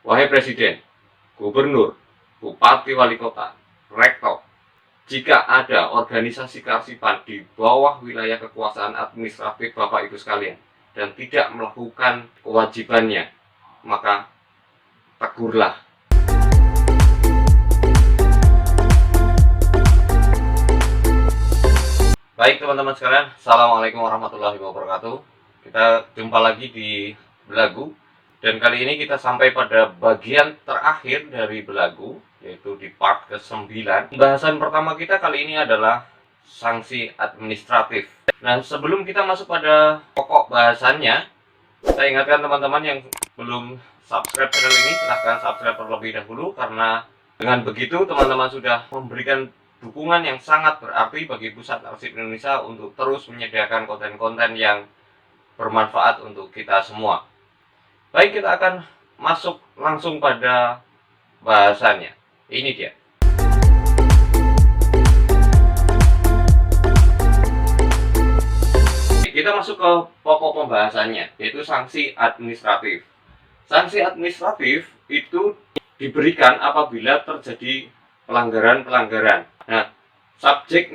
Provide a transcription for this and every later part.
Wahai Presiden, Gubernur, Bupati Wali Kota, Rektor, jika ada organisasi kearsipan di bawah wilayah kekuasaan administratif Bapak Ibu sekalian dan tidak melakukan kewajibannya, maka tegurlah. Baik teman-teman sekalian, Assalamualaikum warahmatullahi wabarakatuh. Kita jumpa lagi di Belagu. Dan kali ini kita sampai pada bagian terakhir dari Belagu, yaitu di part ke-9. Pembahasan pertama kita kali ini adalah sanksi administratif. Nah, sebelum kita masuk pada pokok bahasannya, saya ingatkan teman-teman yang belum subscribe channel ini, silahkan subscribe terlebih dahulu, karena dengan begitu teman-teman sudah memberikan dukungan yang sangat berarti bagi Pusat Arsip Indonesia untuk terus menyediakan konten-konten yang bermanfaat untuk kita semua. Baik, kita akan masuk langsung pada bahasannya. Ini dia. Kita masuk ke pokok pembahasannya, yaitu sanksi administratif. Sanksi administratif itu diberikan apabila terjadi pelanggaran-pelanggaran. Nah, subjek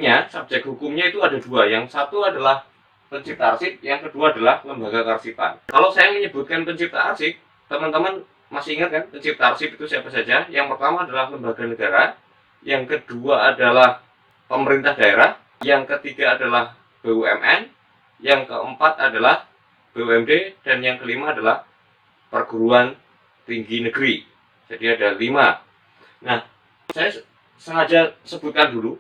hukumnya itu ada dua. Yang satu adalah pencipta arsip, yang kedua adalah lembaga kearsipan. Kalau saya menyebutkan pencipta arsip, teman-teman masih ingat kan pencipta arsip itu siapa saja? Yang pertama adalah lembaga negara, yang kedua adalah pemerintah daerah, yang ketiga adalah BUMN, yang keempat adalah BUMD, dan yang kelima adalah perguruan tinggi negeri. Jadi ada 5. Nah, saya sengaja sebutkan dulu,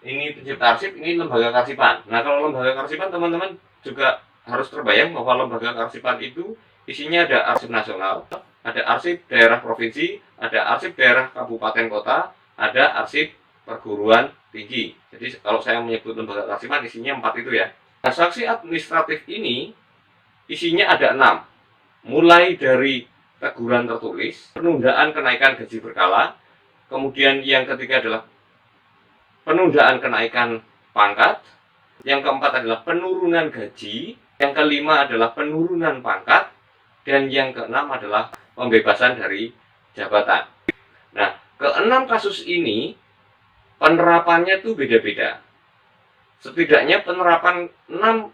ini pencipta arsip, ini lembaga kearsipan. Nah, kalau lembaga kearsipan teman-teman juga harus terbayang bahwa lembaga kearsipan itu isinya ada arsip nasional, ada arsip daerah provinsi, ada arsip daerah kabupaten kota, ada arsip perguruan tinggi. Jadi kalau saya menyebut lembaga kearsipan isinya 4 itu ya. Nah, sanksi administratif ini isinya ada 6. Mulai dari teguran tertulis, penundaan kenaikan gaji berkala, kemudian yang ketiga adalah penundaan kenaikan pangkat, yang keempat adalah penurunan gaji, yang kelima adalah penurunan pangkat, dan yang keenam adalah pembebasan dari jabatan. Nah, ke-6 kasus ini penerapannya tuh beda-beda. Setidaknya penerapan 6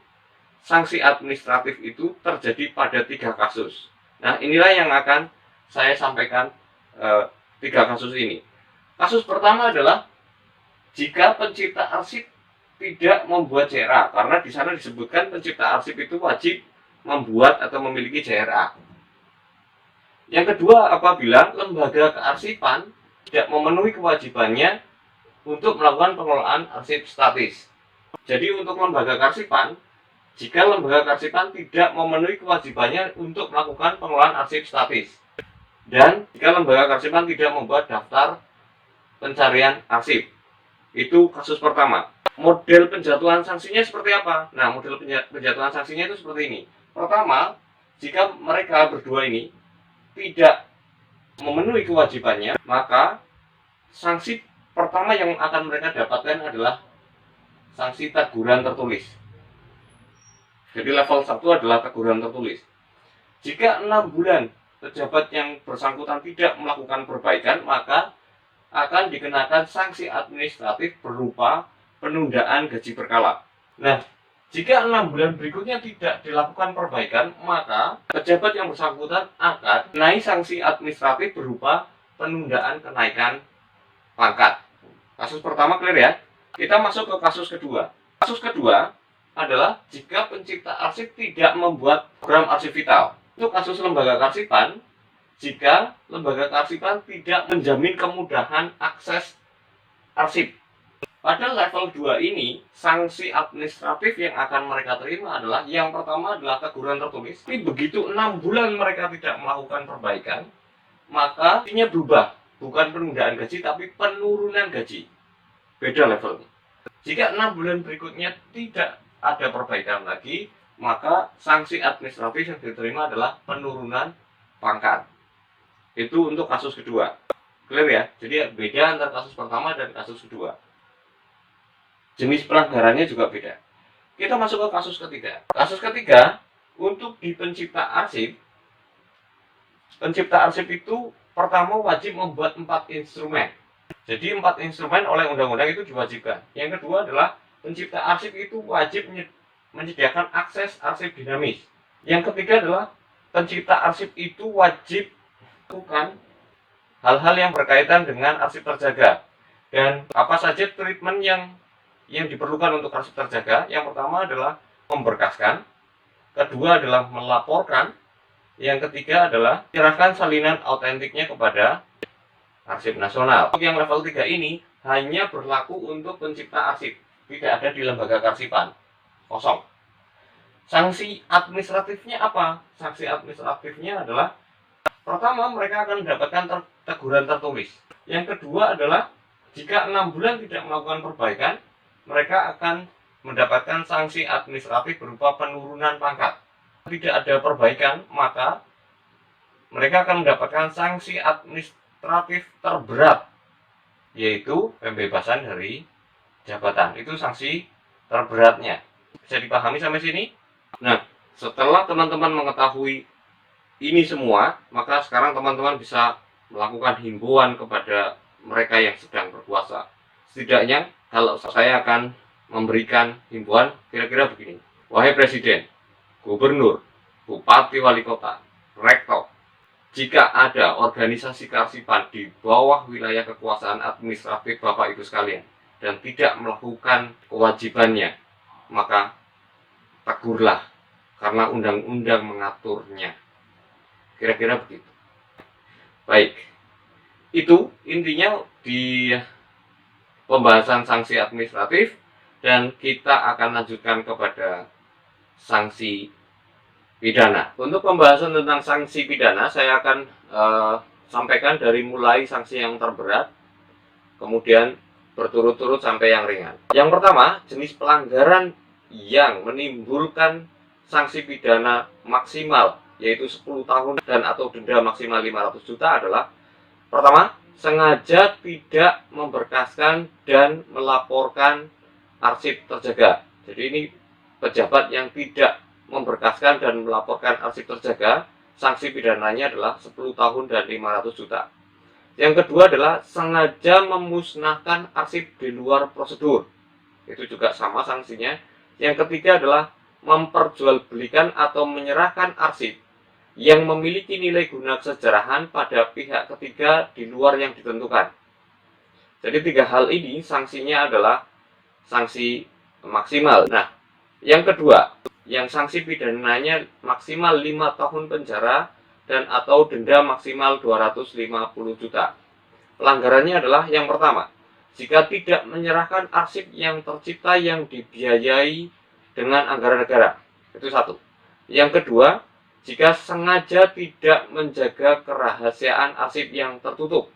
sanksi administratif itu terjadi pada 3 kasus. Nah, inilah yang akan saya sampaikan 3 kasus ini. Kasus pertama adalah jika pencipta arsip tidak membuat JRA, karena di sana disebutkan pencipta arsip itu wajib membuat atau memiliki JRA. Yang kedua, apabila lembaga kearsipan tidak memenuhi kewajibannya untuk melakukan pengelolaan arsip statis. Jadi untuk lembaga kearsipan, jika lembaga kearsipan tidak memenuhi kewajibannya untuk melakukan pengelolaan arsip statis, dan jika lembaga kearsipan tidak membuat daftar pencarian arsip. Itu kasus pertama. Model penjatuhan sanksinya seperti apa? Nah, model penjatuhan sanksinya itu seperti ini. Pertama, jika mereka berdua ini tidak memenuhi kewajibannya, maka sanksi pertama yang akan mereka dapatkan adalah sanksi teguran tertulis. Jadi level 1 adalah teguran tertulis. Jika 6 bulan pejabat yang bersangkutan tidak melakukan perbaikan, maka akan dikenakan sanksi administratif berupa penundaan gaji berkala. Nah, jika 6 bulan berikutnya tidak dilakukan perbaikan, maka pejabat yang bersangkutan akan naik sanksi administratif berupa penundaan kenaikan pangkat. Kasus pertama clear ya? Kita masuk ke kasus kedua. Kasus kedua adalah jika pencipta arsip tidak membuat program arsip vital. Itu kasus lembaga kearsipan. Jika lembaga kearsipan tidak menjamin kemudahan akses arsip. Pada level 2 ini, sanksi administratif yang akan mereka terima adalah yang pertama adalah teguran tertulis. Tapi begitu 6 bulan mereka tidak melakukan perbaikan, maka ini berubah. Bukan penundaan gaji, tapi penurunan gaji. Beda levelnya. Jika 6 bulan berikutnya tidak ada perbaikan lagi, maka sanksi administratif yang diterima adalah penurunan pangkat. Itu untuk kasus kedua. Clear ya? Jadi beda antara kasus pertama dan kasus kedua. Jenis pelanggarannya juga beda. Kita masuk ke kasus ketiga. Kasus ketiga, untuk di pencipta arsip, Pencipta arsip itu pertama wajib membuat 4 instrumen. Jadi 4 instrumen oleh undang-undang itu diwajibkan. Yang kedua adalah pencipta arsip itu wajib menyediakan akses arsip dinamis. Yang ketiga adalah pencipta arsip itu wajib melakukan hal-hal yang berkaitan dengan arsip terjaga. Dan apa saja treatment yang diperlukan untuk arsip terjaga? Yang pertama adalah memberkaskan, kedua adalah melaporkan, yang ketiga adalah menyerahkan salinan autentiknya kepada arsip nasional. Untuk yang level 3 ini hanya berlaku untuk pencipta arsip, tidak ada di lembaga kearsipan, kosong. Sanksi administratifnya apa? Sanksi administratifnya adalah pertama, mereka akan mendapatkan teguran tertulis. Yang kedua adalah jika 6 bulan tidak melakukan perbaikan, mereka akan mendapatkan sanksi administratif berupa penurunan pangkat. Tidak ada perbaikan, maka mereka akan mendapatkan sanksi administratif terberat, yaitu pembebasan dari jabatan. Itu sanksi terberatnya. Bisa dipahami sampai sini? Nah, setelah teman-teman mengetahui ini semua, maka sekarang teman-teman bisa melakukan himbauan kepada mereka yang sedang berkuasa. Setidaknya, kalau saya akan memberikan himbauan kira-kira begini. Wahai Presiden, Gubernur, Bupati Wali Kota, Rektor, jika ada organisasi kearsipan di bawah wilayah kekuasaan administratif Bapak Ibu sekalian dan tidak melakukan kewajibannya, maka tegurlah, karena undang-undang mengaturnya. Kira-kira begitu. Baik, itu intinya di pembahasan sanksi administratif, dan kita akan lanjutkan kepada sanksi pidana. Untuk pembahasan tentang sanksi pidana, saya akan sampaikan dari mulai sanksi yang terberat, kemudian berturut-turut sampai yang ringan. Yang pertama, jenis pelanggaran yang menimbulkan sanksi pidana maksimal yaitu 10 tahun dan atau denda maksimal 500 juta adalah pertama, sengaja tidak memberkaskan dan melaporkan arsip terjaga. Jadi ini pejabat yang tidak memberkaskan dan melaporkan arsip terjaga, sanksi pidananya adalah 10 tahun dan 500 juta. Yang kedua adalah sengaja memusnahkan arsip di luar prosedur. Itu juga sama sanksinya. Yang ketiga adalah memperjualbelikan atau menyerahkan arsip yang memiliki nilai guna kesejarahan pada pihak ketiga di luar yang ditentukan. Jadi 3 hal ini sanksinya adalah sanksi maksimal. Nah, yang kedua, yang sanksi pidananya maksimal 5 tahun penjara dan atau denda maksimal 250 juta. Pelanggarannya adalah yang pertama, jika tidak menyerahkan arsip yang tercipta yang dibiayai dengan anggaran negara. Itu satu. Yang kedua, jika sengaja tidak menjaga kerahasiaan arsip yang tertutup.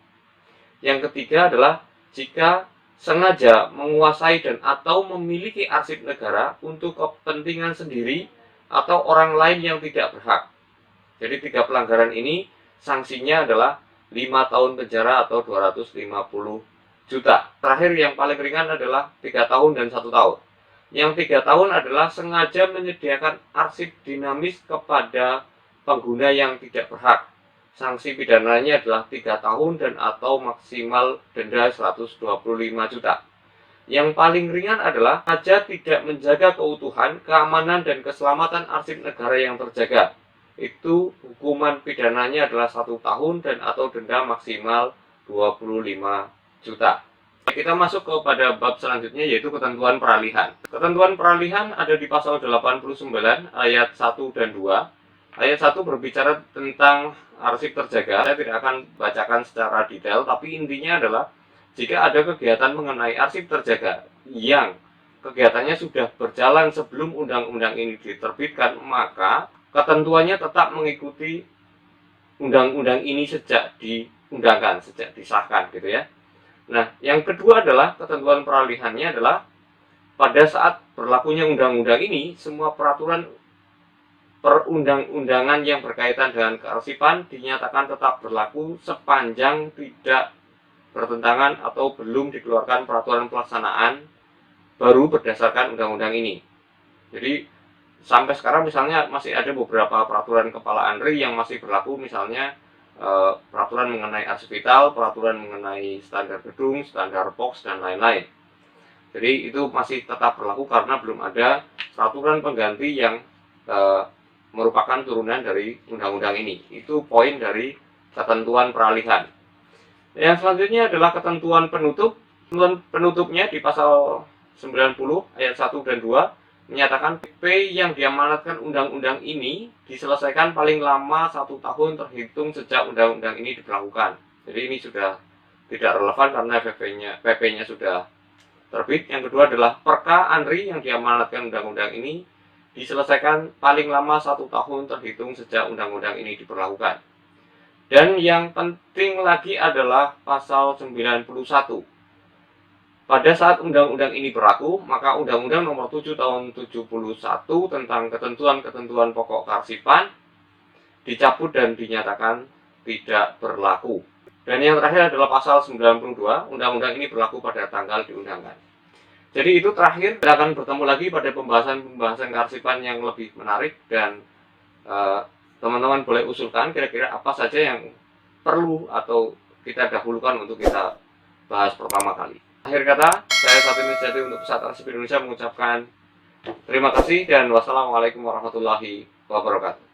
Yang ketiga adalah jika sengaja menguasai dan atau memiliki arsip negara untuk kepentingan sendiri atau orang lain yang tidak berhak. Jadi 3 pelanggaran ini sanksinya adalah 5 tahun penjara atau 250 juta. Terakhir yang paling ringan adalah 3 tahun dan 1 tahun. Yang 3 tahun adalah sengaja menyediakan arsip dinamis kepada pengguna yang tidak berhak. Sanksi pidananya adalah 3 tahun dan atau maksimal denda 125 juta. Yang paling ringan adalah sengaja tidak menjaga keutuhan, keamanan, dan keselamatan arsip negara yang terjaga. Itu hukuman pidananya adalah 1 tahun dan atau denda maksimal 25 juta. Kita masuk kepada bab selanjutnya, yaitu ketentuan peralihan. Ketentuan peralihan ada di pasal 89 ayat 1 dan 2. Ayat 1 berbicara tentang arsip terjaga. Saya tidak akan bacakan secara detail, tapi intinya adalah jika ada kegiatan mengenai arsip terjaga yang kegiatannya sudah berjalan sebelum undang-undang ini diterbitkan, maka ketentuannya tetap mengikuti undang-undang ini sejak diundangkan, sejak disahkan gitu ya. Nah, yang kedua adalah ketentuan peralihannya adalah pada saat berlakunya undang-undang ini, semua peraturan perundang-undangan yang berkaitan dengan kearsipan dinyatakan tetap berlaku sepanjang tidak bertentangan atau belum dikeluarkan peraturan pelaksanaan baru berdasarkan undang-undang ini. Jadi sampai sekarang misalnya masih ada beberapa peraturan kepala ANRI yang masih berlaku, misalnya peraturan mengenai arsip vital, peraturan mengenai standar gedung, standar POX, dan lain-lain. Jadi itu masih tetap berlaku karena belum ada peraturan pengganti yang merupakan turunan dari undang-undang ini. Itu poin dari ketentuan peralihan. Yang selanjutnya adalah ketentuan penutup. Ketentuan penutupnya di pasal 90 ayat 1 dan 2 menyatakan PP yang diamanatkan undang-undang ini diselesaikan paling lama 1 tahun terhitung sejak undang-undang ini diberlakukan. Jadi ini sudah tidak relevan karena PP-nya sudah terbit. Yang kedua adalah Perka ANRI yang diamanatkan undang-undang ini diselesaikan paling lama 1 tahun terhitung sejak undang-undang ini diberlakukan. Dan yang penting lagi adalah pasal 91. Pada saat undang-undang ini berlaku, maka Undang-Undang Nomor 7 Tahun 71 tentang ketentuan-ketentuan pokok kearsipan dicabut dan dinyatakan tidak berlaku. Dan yang terakhir adalah pasal 92, undang-undang ini berlaku pada tanggal diundangkan. Jadi itu terakhir, kita akan bertemu lagi pada pembahasan kearsipan yang lebih menarik, dan teman-teman boleh usulkan kira-kira apa saja yang perlu atau kita dahulukan untuk kita bahas pertama kali. Akhir kata, saya Satin Jati untuk Pusat Arsip Indonesia mengucapkan terima kasih dan wassalamualaikum warahmatullahi wabarakatuh.